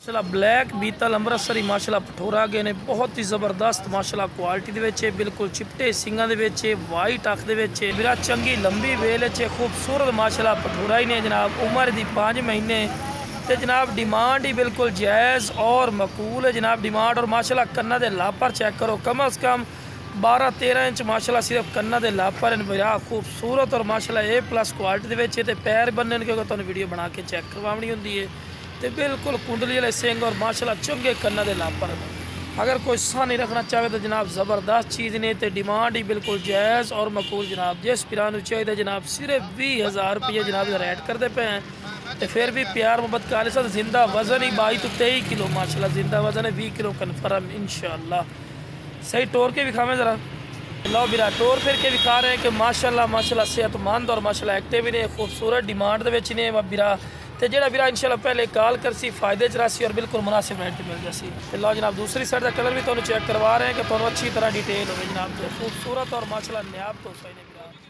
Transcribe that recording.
माशाल्लाह ब्लैक बीतल अमृतसरी माशाल्लाह पठोरा गए ने बहुत ही ज़बरदस्त माशाल्लाह क्वालिटी दे विच बिल्कुल चिपटे सिंगां दे विच वाइट अख दे विच बिरा चंगी लंबी वेल च खूबसूरत माशाल्लाह पठोरा ही ने जनाब। उम्र दी 5 महीने ते जनाब डिमांड ही बिल्कुल जायज़ और मकूल है जनाब। डिमांड और माशाल्लाह कन्ना दे लापर चेक करो, कम अज़ कम 12-13 इंच माशाल्लाह सिर्फ कन्ना दे लापर बड़ा खूबसूरत और माशाल्लाह A+ क्वालिटी दे विच ते पैर बनने क्योंकि तुहानूं वीडियो बना के चेक करवानी हुंदी है तो बिल्कुल कुंडली वाले सिंग और माशाल्लाह चंगे कन्ना दे लापर। अगर कोई सा नहीं रखना चाहे तो जनाब ज़बरदस्त चीज़ ने तो डिमांड ही बिल्कुल जायज़ और मकबूल जनाब। जिस पिरानू चाहिए जनाब सिर्फ 20,000 रुपये जनाब रेट करते पे हैं तो फिर भी प्यार मोहब्बत का साथ जिंदा वज़न ही 22 तो 23 किलो माशाल्लाह जिंदा वज़न है 20 किलो कन्फर्म इंशाल्लाह। सही टोर के दिखावें ज़रा, लो बिरा टोर फिर के दिखा रहे हैं कि माशाल्लाह माशाल्लाह सेहतमंद और माशाल्लाह एक्टिव भी ने खूबसूरत डिमांड दे विच ने बिरा तो जो बिरा इंशाल्लाह पहले कॉल कर सी फायदे च रसी और बिल्कुल मुनासिब रेट मिल जासी। तो लो जनाब दूसरी साइड का कलर भी तुहानूं चेक करवा रहे हैं कि तुहानूं अच्छी तरह डिटेल हो जनाब। तो खूबसूरत और माशाल्लाह नायाब तो सही ने बिरा।